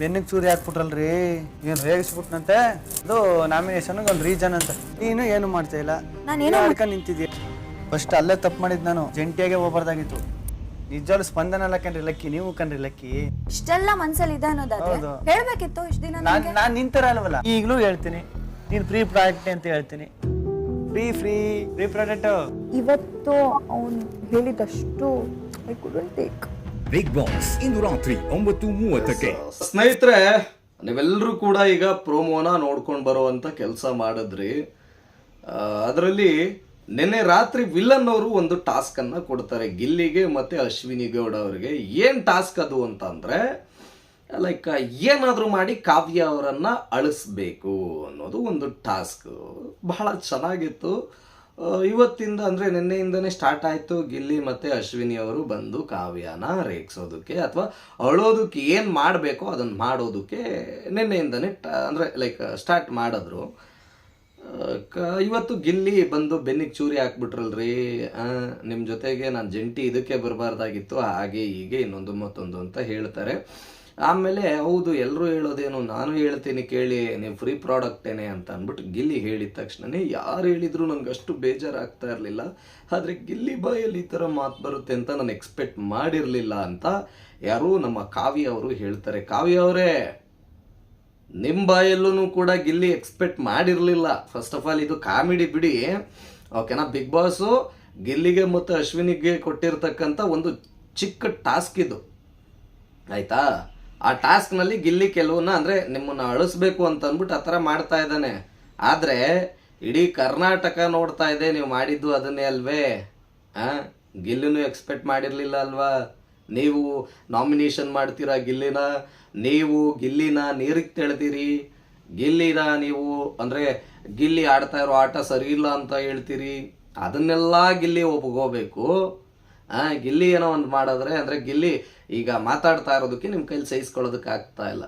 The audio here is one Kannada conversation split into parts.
ಬೆನ್ನಿಗೆ ಚೂರಿ ಹಾಕ್ಬಿಟ್ರಲ್ರಿ, ಏನು ರೇಗಿಸ್ಬಿಟ್ನಂತೆ. ಅದು ನಾಮಿನೇಷನ್ಗೆ ಒಂದು ರೀಸನ್ ಅಂತ. ನೀನು ಏನು ಮಾಡ್ತಾ ಇಲ್ಲ, ಅಡ್ಕೊಂಡು ನಿಂತಿದ್ಯಾ. ಫಸ್ಟ್ ಅಲ್ಲೇ ತಪ್ಪು ಮಾಡಿದ್ ನಾನು, ಜಂಟಿಯಾಗೆ ಹೋಗ್ಬಾರ್ದಾಗಿತ್ತು. ನಿಜವಾಗ್ಲೂ ಸ್ಪಂದನ ಅಲ್ಲ ಕಣ್ರಿ ಲಕ್ಕಿ, ನೀವು ಕಣ್ರಿ ಲಕ್ಕಿ. ಇಷ್ಟೆಲ್ಲ ಮನ್ಸಲ್ಲಿ ಇದೆ ಅನ್ನೋದಾದ್ರೆ ಹೇಳ್ಬೇಕಿತ್ತು ಇಷ್ಟ ದಿನ. ನಾನು ನಿಂತರ ಅಲ್ವಲ್ಲ, ಈಗಲೂ ಹೇಳ್ತೀನಿ, ನೀನು ಫ್ರೀ ಪ್ರಾಡಕ್ಟ್ ಅಂತ ಹೇಳ್ತೀನಿ. Free product. ಇವತ್ತು ಅವನು ಹೇಳಿದಷ್ಟು I couldn't take. Big boss ಇಂದು ರಾತ್ರಿ 9:30ಕ್ಕೆ. ಸ್ನೇಹಿತರೆ, ನೀವೆಲ್ಲರೂ ಕೂಡ ಈಗ ಪ್ರೋಮೋನ ನೋಡ್ಕೊಂಡು ಬರುವಂತ ಕೆಲಸ ಮಾಡಿದ್ರಿ. ಅದರಲ್ಲಿ ನಿನ್ನೆ ರಾತ್ರಿ ವಿಲನ್ ಅವರು ಒಂದು ಟಾಸ್ಕ್ ಅನ್ನ ಕೊಡ್ತಾರೆ ಗಿಲ್ಲಿಗೆ ಮತ್ತೆ ಅಶ್ವಿನಿ ಗೌಡ ಅವರಿಗೆ. ಏನ್ ಟಾಸ್ಕ್ ಅದು ಅಂತ ಅಂದ್ರೆ, ಲೈಕ್ ಏನಾದರೂ ಮಾಡಿ ಕಾವ್ಯ ಅವರನ್ನ ಅಳಿಸ್ಬೇಕು ಅನ್ನೋದು ಒಂದು ಟಾಸ್ಕ್. ಬಹಳ ಚೆನ್ನಾಗಿತ್ತು. ಇವತ್ತಿಂದ ಅಂದರೆ ನಿನ್ನೆಯಿಂದನೇ ಸ್ಟಾರ್ಟ್ ಆಯಿತು. ಗಿಲ್ಲಿ ಮತ್ತು ಅಶ್ವಿನಿ ಅವರು ಬಂದು ಕಾವ್ಯನ ರೇಗಿಸೋದಕ್ಕೆ ಅಥವಾ ಅಳೋದಕ್ಕೆ ಏನು ಮಾಡಬೇಕೋ ಅದನ್ನು ಮಾಡೋದಕ್ಕೆ ನಿನ್ನೆಯಿಂದನೇ ಅಂದರೆ ಲೈಕ್ ಸ್ಟಾರ್ಟ್ ಮಾಡಿದ್ರು. ಇವತ್ತು ಗಿಲ್ಲಿ ಬಂದು ಬೆನ್ನಿಗೆ ಚೂರಿ ಹಾಕ್ಬಿಟ್ರಲ್ರಿ, ನಿಮ್ಮ ಜೊತೆಗೆ ನಾನು ಜಂಟಿ ಇದಕ್ಕೆ ಬರಬಾರ್ದಾಗಿತ್ತು, ಹಾಗೆ ಹೀಗೆ ಇನ್ನೊಂದು ಮತ್ತೊಂದು ಅಂತ ಹೇಳ್ತಾರೆ. ಆಮೇಲೆ ಹೌದು ಎಲ್ಲರೂ ಹೇಳೋದೇನು, ನಾನು ಹೇಳ್ತೀನಿ ಕೇಳಿ, ನೀವು ಫ್ರೀ ಪ್ರಾಡಕ್ಟೇನೆ ಅಂತ ಅಂದ್ಬಿಟ್ಟು ಗಿಲ್ಲಿ ಹೇಳಿದ ತಕ್ಷಣನೇ ಯಾರು ಹೇಳಿದ್ರು ನನಗೆ ಅಷ್ಟು ಬೇಜಾರಾಗ್ತಾ ಇರಲಿಲ್ಲ. ಆದರೆ ಗಿಲ್ಲಿ ಬಾಯಲ್ಲಿ ಈ ಥರ ಮಾತು ಬರುತ್ತೆ ಅಂತ ನಾನು ಎಕ್ಸ್ಪೆಕ್ಟ್ ಮಾಡಿರಲಿಲ್ಲ ಅಂತ ಯಾರು ನಮ್ಮ ಕಾವ್ಯ ಅವರು ಹೇಳ್ತಾರೆ. ಕಾವ್ಯ ಅವರೇ, ನಿಮ್ಮ ಬಾಯಲ್ಲೂ ಕೂಡ ಗಿಲ್ಲಿ ಎಕ್ಸ್ಪೆಕ್ಟ್ ಮಾಡಿರಲಿಲ್ಲ. ಫಸ್ಟ್ ಆಫ್ ಆಲ್ ಇದು ಕಾಮಿಡಿ ಬಿಡಿ, ಓಕೆನಾ. ಬಿಗ್ ಬಾಸು ಗಿಲ್ಲಿಗೆ ಮತ್ತು ಅಶ್ವಿನಿಗೆ ಕೊಟ್ಟಿರ್ತಕ್ಕಂಥ ಒಂದು ಚಿಕ್ಕ ಟಾಸ್ಕ್ ಇದು, ಆಯಿತಾ. ಆ ಟಾಸ್ಕ್ನಲ್ಲಿ ಗಿಲ್ಲಿ ಕೆಲವನ್ನ ಅಂದರೆ ನಿಮ್ಮನ್ನು ಅಳಿಸ್ಬೇಕು ಅಂತ ಅಂದ್ಬಿಟ್ಟು ಆ ಥರ ಮಾಡ್ತಾ ಇದ್ದಾನೆ. ಆದರೆ ಇಡೀ ಕರ್ನಾಟಕ ನೋಡ್ತಾ ಇದೆ ನೀವು ಮಾಡಿದ್ದು ಅದನ್ನೇ ಅಲ್ವೇ. ಗಿಲ್ಲಿನೂ ಎಕ್ಸ್ಪೆಕ್ಟ್ ಮಾಡಿರಲಿಲ್ಲ ಅಲ್ವಾ. ನೀವು ನಾಮಿನೇಷನ್ ಮಾಡ್ತೀರಾ ಗಿಲ್ಲಿನ, ನೀವು ಗಿಲ್ಲಿನ ನೀರಿಗೆ ತೆಳೆದಿರಿ, ಗಿಲ್ಲಿನ ನೀವು ಅಂದರೆ ಗಿಲ್ಲಿ ಆಡ್ತಾ ಇರೋ ಆಟ ಸರಿ ಇಲ್ಲ ಅಂತ ಹೇಳ್ತೀರಿ. ಅದನ್ನೆಲ್ಲ ಗಿಲ್ಲಿ ಒಪ್ಕೋಬೇಕು. ಗಿಲ್ಲಿ ಏನೋ ಒಂದು ಮಾಡಿದ್ರೆ ಅಂದರೆ ಗಿಲ್ಲಿ ಈಗ ಮಾತಾಡ್ತಾ ಇರೋದಕ್ಕೆ ನಿಮ್ಮ ಕೈಲಿ ಸಹಿಸ್ಕೊಳ್ಳೋದಕ್ಕೆ ಆಗ್ತಾ ಇಲ್ಲ.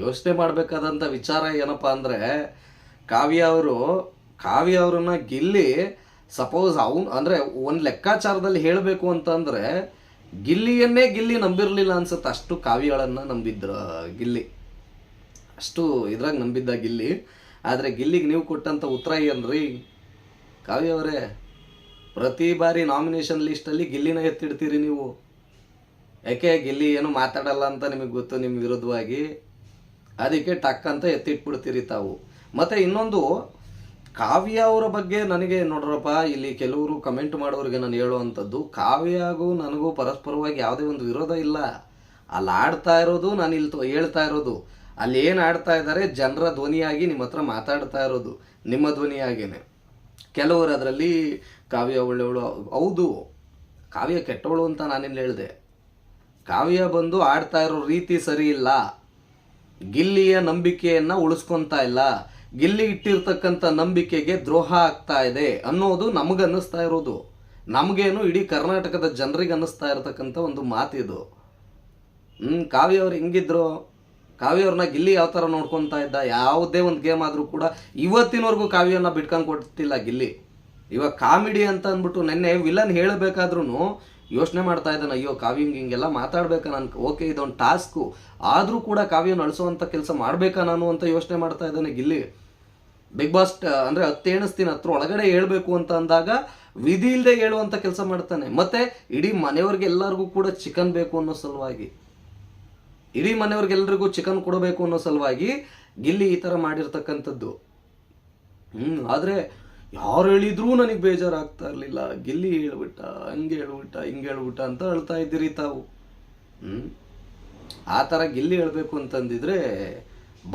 ಯೋಚನೆ ಮಾಡಬೇಕಾದಂಥ ವಿಚಾರ ಏನಪ್ಪ ಅಂದರೆ, ಕಾವ್ಯ ಅವರನ್ನ ಗಿಲ್ಲಿ ಸಪೋಸ್ ಅವನು ಅಂದರೆ ಒಂದು ಲೆಕ್ಕಾಚಾರದಲ್ಲಿ ಹೇಳಬೇಕು ಅಂತಂದರೆ ಗಿಲ್ಲಿಯನ್ನೇ ಗಿಲ್ಲಿ ನಂಬಿರಲಿಲ್ಲ ಅನ್ಸುತ್ತೆ. ಅಷ್ಟು ಕಾವ್ಯಗಳನ್ನು ನಂಬಿದ್ರು ಗಿಲ್ಲಿ, ಅಷ್ಟು ಇದ್ರಾಗ ನಂಬಿದ್ದ ಗಿಲ್ಲಿ. ಆದರೆ ಗಿಲ್ಲಿಗೆ ನೀವು ಕೊಟ್ಟಂಥ ಉತ್ತರ ಏನ್ರಿ ಕಾವ್ಯ ಅವರೇ? ಪ್ರತಿ ಬಾರಿ ನಾಮಿನೇಷನ್ ಲಿಸ್ಟಲ್ಲಿ ಗಿಲ್ಲಿನ ಎತ್ತಿಡ್ತೀರಿ ನೀವು. ಯಾಕೆ? ಗಿಲ್ಲಿ ಏನು ಮಾತಾಡಲ್ಲ ಅಂತ ನಿಮಗೆ ಗೊತ್ತು ನಿಮ್ಮ ವಿರುದ್ಧವಾಗಿ, ಅದಕ್ಕೆ ಟಕ್ ಅಂತ ಎತ್ತಿಟ್ಬಿಡ್ತೀರಿ ತಾವು. ಮತ್ತು ಇನ್ನೊಂದು, ಕಾವ್ಯ ಅವರ ಬಗ್ಗೆ ನನಗೆ ನೋಡ್ರಪ್ಪ, ಇಲ್ಲಿ ಕೆಲವರು ಕಮೆಂಟ್ ಮಾಡೋರಿಗೆ ನಾನು ಹೇಳುವಂಥದ್ದು, ಕಾವ್ಯಗೂ ನನಗೂ ಪರಸ್ಪರವಾಗಿ ಯಾವುದೇ ಒಂದು ವಿರೋಧ ಇಲ್ಲ. ಅಲ್ಲಿ ಆಡ್ತಾ ಇರೋದು, ನಾನು ಇಲ್ಲಿ ಹೇಳ್ತಾ ಇರೋದು, ಅಲ್ಲಿ ಏನು ಆಡ್ತಾ ಇದ್ದಾರೆ ಜನರ ಧ್ವನಿಯಾಗಿ ನಿಮ್ಮ ಹತ್ರ ಮಾತಾಡ್ತಾ ಇರೋದು, ನಿಮ್ಮ ಧ್ವನಿಯಾಗೇನೆ. ಕೆಲವರು ಅದರಲ್ಲಿ ಕಾವ್ಯ ಒಳ್ಳೆಯವಳು, ಹೌದು ಕಾವ್ಯ ಕೆಟ್ಟವಳು ಅಂತ ನಾನೇನು ಹೇಳಿದೆ. ಕಾವ್ಯ ಬಂದು ಆಡ್ತಾ ಇರೋ ರೀತಿ ಸರಿ ಇಲ್ಲ, ಗಿಲ್ಲಿಯ ನಂಬಿಕೆಯನ್ನು ಉಳಿಸ್ಕೊತಾ ಇಲ್ಲ, ಗಿಲ್ಲಿ ಇಟ್ಟಿರ್ತಕ್ಕಂಥ ನಂಬಿಕೆಗೆ ದ್ರೋಹ ಆಗ್ತಾ ಇದೆ ಅನ್ನೋದು ನಮಗನ್ನಿಸ್ತಾ ಇರೋದು. ನಮಗೇನು ಇಡೀ ಕರ್ನಾಟಕದ ಜನರಿಗೆ ಅನ್ನಿಸ್ತಾ ಇರತಕ್ಕಂಥ ಒಂದು ಮಾತಿದು. ಕಾವ್ಯ ಅವ್ರು ಹೆಂಗಿದ್ರು, ಕಾವ್ಯ ಅವ್ರನ್ನ ಗಿಲ್ಲಿ ಯಾವ ಥರ ನೋಡ್ಕೊತಾ ಇದ್ದ, ಯಾವುದೇ ಒಂದು ಗೇಮ್ ಆದರೂ ಕೂಡ ಇವತ್ತಿನವರೆಗೂ ಕಾವ್ಯನ ಬಿಟ್ಕೊಂಡು ಕೊಡ್ತಿಲ್ಲ ಗಿಲ್ಲಿ. ಇವಾಗ ಕಾಮಿಡಿ ಅಂತ ಅಂದ್ಬಿಟ್ಟು ನೆನ್ನೆ ವಿಲನ್ ಹೇಳಬೇಕಾದ್ರೂ ಯೋಚನೆ ಮಾಡ್ತಾ ಇದ್ದಾನೆ, ಅಯ್ಯೋ ಕಾವ್ಯ ಹಿಂಗೆಲ್ಲ ಮಾತಾಡ್ಬೇಕಾ ನಾನು, ಓಕೆ ಇದೊಂದು ಟಾಸ್ಕು, ಆದರೂ ಕೂಡ ಕಾವ್ಯನ ಅಳಿಸೋವಂಥ ಕೆಲಸ ಮಾಡಬೇಕಾ ನಾನು ಅಂತ ಯೋಚನೆ ಮಾಡ್ತಾ ಇದ್ದಾನೆ ಗಿಲ್ಲಿ. ಬಿಗ್ ಬಾಸ್ ಅಂದರೆ ಹತ್ತೇಣಿಸ್ತೀನಿ ಹತ್ರ ಒಳಗಡೆ ಹೇಳ್ಬೇಕು ಅಂತ ಅಂದಾಗ ವಿಧಿ ಇಲ್ಲದೆ ಹೇಳುವಂಥ ಕೆಲಸ ಮಾಡ್ತಾನೆ. ಮತ್ತು ಇಡೀ ಮನೆಯವ್ರಿಗೆ ಎಲ್ಲರಿಗೂ ಕೂಡ ಚಿಕನ್ ಬೇಕು ಅನ್ನೋ ಸಲುವಾಗಿ, ಇಡೀ ಮನೆಯವ್ರಿಗೆಲ್ರಿಗೂ ಚಿಕನ್ ಕೊಡಬೇಕು ಅನ್ನೋ ಸಲುವಾಗಿ ಗಿಲ್ಲಿ ಈ ಥರ ಮಾಡಿರ್ತಕ್ಕಂಥದ್ದು. ಆದರೆ ಯಾರು ಹೇಳಿದ್ರೂ ನನಗೆ ಬೇಜಾರಾಗ್ತಾ ಇರಲಿಲ್ಲ. ಗಿಲ್ಲಿ ಹೇಳ್ಬಿಟ್ಟ, ಹಂಗೆ ಹೇಳ್ಬಿಟ್ಟ ಅಂತ ಹೇಳ್ತಾ ಇದ್ದೀರಿ ತಾವು. ಆ ಥರ ಗಿಲ್ಲಿ ಹೇಳಬೇಕು ಅಂತಂದಿದ್ರೆ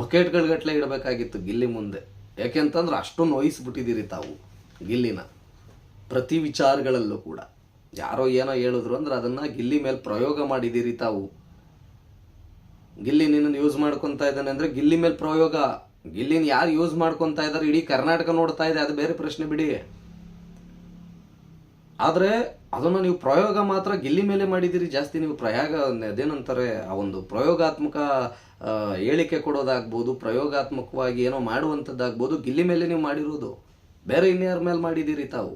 ಬಕೆಟ್ಗಳ್ಗಟ್ಲೆ ಇಡಬೇಕಾಗಿತ್ತು ಗಿಲ್ಲಿ ಮುಂದೆ. ಯಾಕೆಂತಂದ್ರೆ ಅಷ್ಟು ನೋಯಿಸ್ಬಿಟ್ಟಿದ್ದೀರಿ ತಾವು ಗಿಲ್ಲಿನ ಪ್ರತಿ ವಿಚಾರಗಳಲ್ಲೂ ಕೂಡ. ಯಾರೋ ಏನೋ ಹೇಳಿದ್ರು ಅಂದ್ರೆ ಅದನ್ನು ಗಿಲ್ಲಿ ಮೇಲೆ ಪ್ರಯೋಗ ಮಾಡಿದ್ದೀರಿ ತಾವು. ಗಿಲ್ಲಿ ನಿನ್ನನ್ನು ಯೂಸ್ ಮಾಡ್ಕೊತಾ ಇದ್ದಾನೆ ಅಂದರೆ ಗಿಲ್ಲಿ ಮೇಲೆ ಪ್ರಯೋಗ. ಗಿಲ್ಲಿನ ಯಾರು ಯೂಸ್ ಮಾಡ್ಕೊತಾ ಇದ್ದಾರೆ ಇಡೀ ಕರ್ನಾಟಕ ನೋಡ್ತಾ ಇದೆ, ಅದು ಬೇರೆ ಪ್ರಶ್ನೆ ಬಿಡಿ. ಆದರೆ ಅದನ್ನು ನೀವು ಪ್ರಯೋಗ ಮಾತ್ರ ಗಿಲ್ಲಿ ಮೇಲೆ ಮಾಡಿದ್ದೀರಿ ಜಾಸ್ತಿ. ನೀವು ಅದೇನಂತಾರೆ ಆ ಒಂದು ಪ್ರಯೋಗಾತ್ಮಕ ಹೇಳಿಕೆ ಕೊಡೋದಾಗ್ಬೋದು, ಪ್ರಯೋಗಾತ್ಮಕವಾಗಿ ಏನೋ ಮಾಡುವಂಥದ್ದಾಗ್ಬೋದು, ಗಿಲ್ಲಿ ಮೇಲೆ ನೀವು ಮಾಡಿರೋದು. ಬೇರೆ ಇನ್ಯಾರ ಮೇಲೆ ಮಾಡಿದ್ದೀರಿ ತಾವು?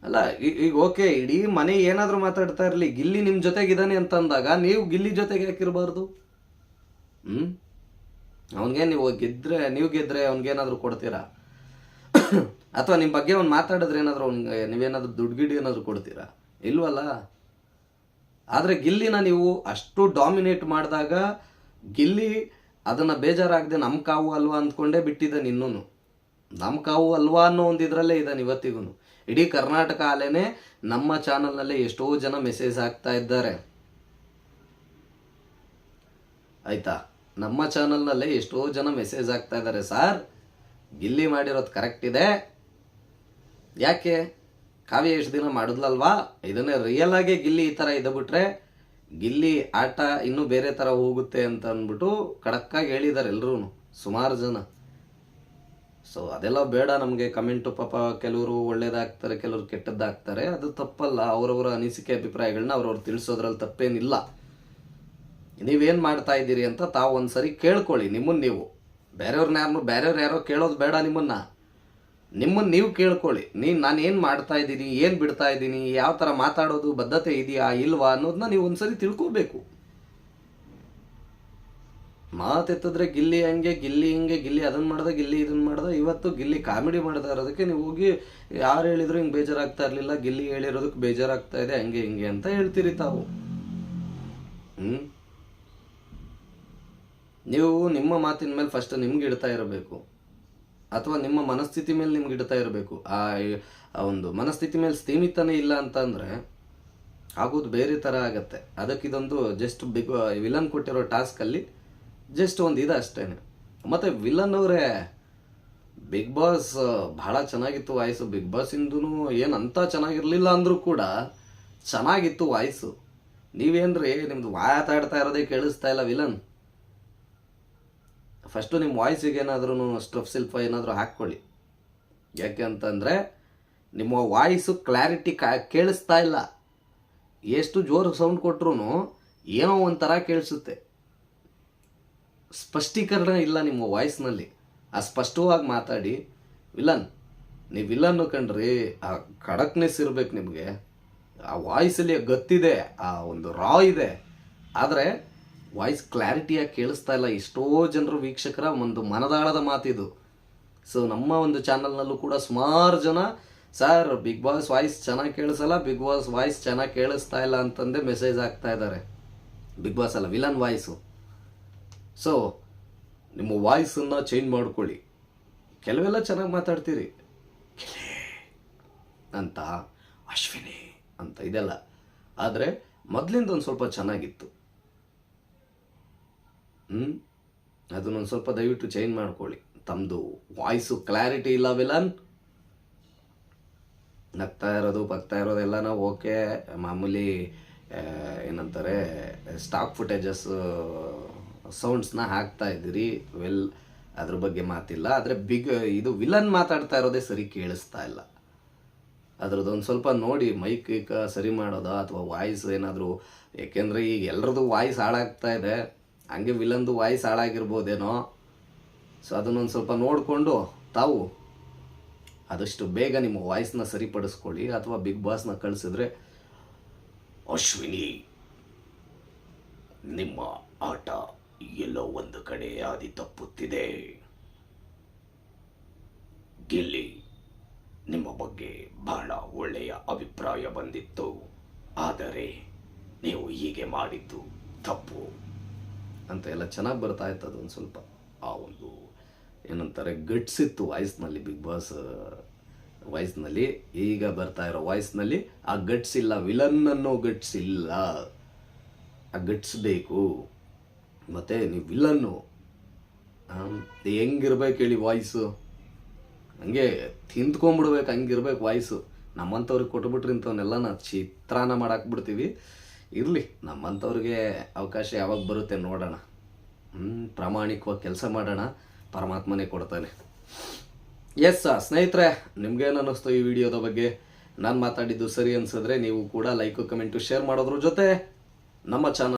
ಅಲ್ಲ ಈಗ ಓಕೆ, ಇಡೀ ಮನೆ ಏನಾದರೂ ಮಾತಾಡ್ತಾ ಇರಲಿ, ಗಿಲ್ಲಿ ನಿಮ್ಮ ಜೊತೆಗಿದ್ದಾನೆ ಅಂತ ಅಂದಾಗ ನೀವು ಗಿಲ್ಲಿ ಜೊತೆಗೆ ಯಾಕಿರಬಾರ್ದು? ಅವನಿಗೆ ನೀವು ಗೆದ್ರೆ ಅವ್ನಿಗೇನಾದರೂ ಕೊಡ್ತೀರಾ? ಅಥವಾ ನಿಮ್ಮ ಬಗ್ಗೆ ಅವ್ನು ಮಾತಾಡಿದ್ರೆ ಏನಾದರೂ ಅವ್ನಿಗೆ ನೀವೇನಾದರೂ ದುಡ್ಡು ಗಿಡ್ಡು ಏನಾದರೂ ಕೊಡ್ತೀರಾ? ಇಲ್ವಲ್ಲ. ಆದರೆ ಗಿಲ್ಲಿನ ನೀವು ಅಷ್ಟು ಡಾಮಿನೇಟ್ ಮಾಡಿದಾಗ ಗಿಲ್ಲಿ ಅದನ್ನು ಬೇಜಾರಾಗದೆ ನಮ್ಮ ಕಾವು ಅಲ್ವಾ ಅಂದ್ಕೊಂಡೇ ಬಿಟ್ಟಿದ್ದಾನೆ. ಇನ್ನೂ ನಮ್ಮ ಕಾವು ಅಲ್ವಾ ಅನ್ನೋ ಒಂದು ಇದರಲ್ಲೇ ಇದ್ದಾನೆ ಇವತ್ತಿಗೂ. ಇಡೀ ಕರ್ನಾಟಕ ಅಲ್ಲೇನೆ ನಮ್ಮ ಚಾನಲ್ನಲ್ಲೇ ಎಷ್ಟೋ ಜನ ಮೆಸೇಜ್ ಹಾಕ್ತಾ ಇದ್ದಾರೆ, ಆಯ್ತಾ? ನಮ್ಮ ಚಾನಲ್ನಲ್ಲೇ ಎಷ್ಟೋ ಜನ ಮೆಸೇಜ್ ಹಾಕ್ತಾ ಇದ್ದಾರೆ, ಸರ್ ಗಿಲ್ಲಿ ಮಾಡಿರೋದು ಕರೆಕ್ಟ್ ಇದೆ, ಯಾಕೆ ಕಾವ್ಯ ಎಷ್ಟು ದಿನ ಮಾಡಿದ್ಲಲ್ವಾ, ಇದನ್ನೇ ರಿಯಲ್ ಆಗಿ ಗಿಲ್ಲಿ ಈ ಥರ ಇದ್ಬಿಟ್ರೆ ಗಿಲ್ಲಿ ಆಟ ಇನ್ನೂ ಬೇರೆ ಥರ ಹೋಗುತ್ತೆ ಅಂತ ಅಂದ್ಬಿಟ್ಟು ಖಡಕ್ಕಾಗಿ ಹೇಳಿದ್ದಾರೆ ಎಲ್ಲರೂ, ಸುಮಾರು ಜನ. ಸೊ ಅದೆಲ್ಲ ಬೇಡ ನಮಗೆ. ಕಮೆಂಟು ಪಾಪ ಕೆಲವರು ಒಳ್ಳೇದಾಗ್ತಾರೆ, ಕೆಲವರು ಕೆಟ್ಟದ್ದಾಗ್ತಾರೆ, ಅದು ತಪ್ಪಲ್ಲ. ಅವರವರ ಅನಿಸಿಕೆ ಅಭಿಪ್ರಾಯಗಳನ್ನ ಅವ್ರವ್ರು ತಿಳಿಸೋದ್ರಲ್ಲಿ ತಪ್ಪೇನಿಲ್ಲ. ನೀವೇನು ಮಾಡ್ತಾ ಇದ್ದೀರಿ ಅಂತ ತಾವು ಒಂದ್ಸರಿ ಕೇಳ್ಕೊಳ್ಳಿ ನಿಮ್ಮನ್ನು ನೀವು. ಬೇರೆಯವ್ರು ಯಾರೋ ಕೇಳೋದು ಬೇಡ, ನಿಮ್ಮನ್ನು ನೀವು ಕೇಳ್ಕೊಳ್ಳಿ. ನಾನು ಏನು ಮಾಡ್ತಾ ಇದ್ದೀನಿ, ಏನು ಬಿಡ್ತಾ ಇದ್ದೀನಿ, ಯಾವ ಥರ ಮಾತಾಡೋದು ಬದ್ಧತೆ ಇದೆಯಾ ಇಲ್ವಾ ಅನ್ನೋದನ್ನ ನೀವು ಒಂದ್ಸರಿ ತಿಳ್ಕೊಬೇಕು. ಮಾತೆತ್ತಿದ್ರೆ ಗಿಲ್ಲಿ ಹಂಗೆ, ಗಿಲ್ಲಿ ಹಿಂಗೆ, ಗಿಲ್ಲಿ ಅದನ್ನು ಮಾಡ್ದೆ, ಗಿಲ್ಲಿ ಇದನ್ನು ಮಾಡ್ದೆ. ಇವತ್ತು ಗಿಲ್ಲಿ ಕಾಮಿಡಿ ಮಾಡ್ತಾ ಇರೋದಕ್ಕೆ ನೀವು ಹೋಗಿ ಯಾರು ಹೇಳಿದ್ರು ಹಿಂಗೆ ಬೇಜಾರಾಗ್ತಾ ಇರಲಿಲ್ಲ, ಗಿಲ್ಲಿ ಹೇಳಿರೋದಕ್ಕೆ ಬೇಜಾರಾಗ್ತಾ ಇದೆ, ಹಂಗೆ ಹಿಂಗೆ ಅಂತ ಹೇಳ್ತೀರಿ ತಾವು. ನೀವು ನಿಮ್ಮ ಮಾತಿನ ಮೇಲೆ ಫಸ್ಟ್ ನಿಮ್ಗೆ ಇಡ್ತಾ ಇರಬೇಕು, ಅಥವಾ ನಿಮ್ಮ ಮನಸ್ಥಿತಿ ಮೇಲೆ ನಿಮ್ಗೆ ಇಡ್ತಾ ಇರಬೇಕು. ಆ ಒಂದು ಮನಸ್ಥಿತಿ ಮೇಲೆ ಸ್ಥೀಮಿತನೇ ಇಲ್ಲ ಅಂತಂದರೆ ಆಗೋದು ಬೇರೆ ಥರ ಆಗತ್ತೆ. ಅದಕ್ಕೆ ಇದೊಂದು ಜಸ್ಟ್ ವಿಲನ್ ಕೊಟ್ಟಿರೋ ಟಾಸ್ಕಲ್ಲಿ ಜಸ್ಟ್ ಒಂದು ಇದು ಅಷ್ಟೇ. ಮತ್ತು ವಿಲನ್ ಅವರೇ, ಬಿಗ್ ಬಾಸ್ ಭಾಳ ಚೆನ್ನಾಗಿತ್ತು ವಾಯ್ಸು. ಬಿಗ್ ಬಾಸಿಂದೂ ಏನಂತ ಚೆನ್ನಾಗಿರಲಿಲ್ಲ ಅಂದರೂ ಕೂಡ ಚೆನ್ನಾಗಿತ್ತು ವಾಯ್ಸು. ನೀವೇನ್ರಿ ನಿಮ್ಮದು ಮಾತಾಡ್ತಾ ಇರೋದೇ ಕೇಳಿಸ್ತಾ ಇಲ್ಲ ವಿಲನ್. ಫಸ್ಟು ನಿಮ್ಮ ವಾಯ್ಸಿಗೆ ಏನಾದ್ರೂ ಸ್ಟಫ್ ಶಿಲ್ಪ ಏನಾದರೂ ಹಾಕ್ಕೊಳ್ಳಿ. ಯಾಕೆ ಅಂತಂದರೆ ನಿಮ್ಮ ವಾಯ್ಸು ಕ್ಲಾರಿಟಿ ಕೇಳಿಸ್ತಾ ಇಲ್ಲ. ಎಷ್ಟು ಜೋರು ಸೌಂಡ್ ಕೊಟ್ರೂ ಏನೋ ಒಂಥರ ಕೇಳಿಸುತ್ತೆ, ಸ್ಪಷ್ಟೀಕರಣ ಇಲ್ಲ ನಿಮ್ಮ ವಾಯ್ಸ್ನಲ್ಲಿ. ಆ ಸ್ಪಷ್ಟವಾಗಿ ಮಾತಾಡಿ. ನೀವು ವಿಲನ್ನು ಕಂಡ್ರಿ, ಆ ಖಡಕ್ನೆಸ್ ಇರಬೇಕು ನಿಮಗೆ. ಆ ವಾಯ್ಸಲ್ಲಿ ಗತ್ತಿದೆ, ಆ ಒಂದು ರಾ ಇದೆ, ಆದರೆ ವಾಯ್ಸ್ ಕ್ಲಾರಿಟಿಯಾಗಿ ಕೇಳಿಸ್ತಾ ಇಲ್ಲ. ಎಷ್ಟೋ ಜನರು ವೀಕ್ಷಕರ ಒಂದು ಮನದಾಳದ ಮಾತಿದು. ಸೊ ನಮ್ಮ ಒಂದು ಚಾನಲ್ನಲ್ಲೂ ಕೂಡ ಸುಮಾರು ಜನ ಸರ್ ಬಿಗ್ ಬಾಸ್ ವಾಯ್ಸ್ ಚೆನ್ನಾಗಿ ಕೇಳಿಸಲ್ಲ, ಬಿಗ್ ಬಾಸ್ ವಾಯ್ಸ್ ಚೆನ್ನಾಗಿ ಕೇಳಿಸ್ತಾ ಇಲ್ಲ ಅಂತಂದೇ ಮೆಸೇಜ್ ಆಗ್ತಾ ಇದ್ದಾರೆ. ಬಿಗ್ ಬಾಸ್ ಅಲ್ಲ, ವಿಲನ್ ವಾಯ್ಸು. ಸೊ ನಿಮ್ಮ ವಾಯ್ಸನ್ನು ಚೇಂಜ್ ಮಾಡ್ಕೊಳ್ಳಿ. ಕೆಲವೆಲ್ಲ ಚೆನ್ನಾಗಿ ಮಾತಾಡ್ತೀರಿ ಅಂತ, ಅಶ್ವಿನಿ ಅಂತ ಇದೆಲ್ಲ, ಆದರೆ ಮೊದಲಿಂದ ಒಂದು ಸ್ವಲ್ಪ ಚೆನ್ನಾಗಿತ್ತು. ಅದನ್ನೊಂದು ಸ್ವಲ್ಪ ದಯವಿಟ್ಟು ಚೇಂಜ್ ಮಾಡ್ಕೊಳ್ಳಿ. ತಮ್ಮದು ವಾಯ್ಸು ಕ್ಲಾರಿಟಿ ಇಲ್ಲ ವಿಲನ್. ನಗ್ತಾ ಇರೋದು ಪಗ್ತಾ ಇರೋದೆಲ್ಲ ನಾವು ಓಕೆ, ಮಾಮೂಲಿ ಏನಂತಾರೆ ಸ್ಟಾಕ್ ಫುಟೇಜಸ್ ಸೌಂಡ್ಸ್ನ ಹಾಕ್ತಾ ಇದ್ದೀರಿ, ಅದ್ರ ಬಗ್ಗೆ ಮಾತಿಲ್ಲ. ಆದರೆ ಇದು ವಿಲನ್ ಮಾತಾಡ್ತಾ ಇರೋದೇ ಸರಿ ಕೇಳಿಸ್ತಾ ಇಲ್ಲ. ಅದ್ರದ್ದೊಂದು ಸ್ವಲ್ಪ ನೋಡಿ, ಮೈಕ್ ಸರಿ ಮಾಡೋದ ಅಥವಾ ವಾಯ್ಸ್ ಏನಾದರೂ, ಏಕೆಂದರೆ ಈಗ ಎಲ್ಲರದ್ದು ವಾಯ್ಸ್ ಹಾಳಾಗ್ತಾ ಇದೆ, ಹಂಗೆ ವಿಲನ್ದು ವಾಯ್ಸ್ ಹಾಳಾಗಿರ್ಬೋದೇನೋ. ಸೊ ಅದನ್ನೊಂದು ಸ್ವಲ್ಪ ನೋಡಿಕೊಂಡು ತಾವು ಆದಷ್ಟು ಬೇಗ ನಿಮ್ಮ ವಾಯ್ಸ್ನ ಸರಿಪಡಿಸ್ಕೊಳ್ಳಿ. ಅಥವಾ ಬಿಗ್ ಬಾಸ್ನ ಕಳಿಸಿದ್ರೆ, ಅಶ್ವಿನಿ ನಿಮ್ಮ ಆಟ ಎಲ್ಲೋ ಒಂದು ಕಡೆ ಹಾದಿ ತಪ್ಪುತ್ತಿದೆ, ಗಿಲ್ಲಿ ನಿಮ್ಮ ಬಗ್ಗೆ ಬಹಳ ಒಳ್ಳೆಯ ಅಭಿಪ್ರಾಯ ಬಂದಿತ್ತು, ಆದರೆ ನೀವು ಹೀಗೆ ಮಾಡಿದ್ದು ತಪ್ಪು ಅಂತ ಎಲ್ಲ ಚೆನ್ನಾಗಿ ಬರ್ತಾ ಇತ್ತು. ಅದೊಂದು ಸ್ವಲ್ಪ ಆ ಒಂದು ಏನಂತಾರೆ ಗಟ್ಸ್ ಇತ್ತು ವಾಯ್ಸ್ನಲ್ಲಿ, ಬಿಗ್ ಬಾಸ್ ವಾಯ್ಸ್ನಲ್ಲಿ. ಈಗ ಬರ್ತಾ ಇರೋ ವಾಯ್ಸ್ನಲ್ಲಿ ಆ ಗಟ್ಸ್ ಇಲ್ಲ, ವಿಲನ್ ಅನ್ನೋ ಗಟ್ಸ್ ಇಲ್ಲ. ಆ ಗಟ್ಸ್ ಬೇಕು. ಮತ್ತು ನೀವು ವಿಲನ್ನು ಹೆಂಗಿರ್ಬೇಕು ಹೇಳಿ ವಾಯ್ಸು, ಹಂಗೆ ತಿಂದ್ಕೊಂಬಿಡ್ಬೇಕು, ಹಂಗಿರ್ಬೇಕು ವಾಯ್ಸು. ನಮ್ಮಂಥವ್ರಿಗೆ ಕೊಟ್ಬಿಟ್ರಿ ಇಂಥವನ್ನೆಲ್ಲ ನಾವು ಚಿತ್ರಾನ್ನ ಮಾಡಾಕ್ಬಿಡ್ತೀವಿ. ಇರಲಿ, ನಮ್ಮಂಥವ್ರಿಗೆ ಅವಕಾಶ ಯಾವಾಗ ಬರುತ್ತೆ ನೋಡೋಣ. ಪ್ರಾಮಾಣಿಕವಾಗಿ ಕೆಲಸ ಮಾಡೋಣ, ಪರಮಾತ್ಮನೇ ಕೊಡ್ತಾನೆ. ಎಸ್ ಸ್ನೇಹಿತರೆ, ನಿಮ್ಗೇನು ಅನ್ನಿಸ್ತು ಈ ವಿಡಿಯೋದ ಬಗ್ಗೆ? ನಾನು ಮಾತಾಡಿದ್ದು ಸರಿ ಅನ್ಸಿದ್ರೆ ನೀವು ಕೂಡ ಲೈಕು ಕಮೆಂಟು ಶೇರ್ ಮಾಡೋದ್ರ ಜೊತೆ ನಮ್ಮ ಚಾನಲ್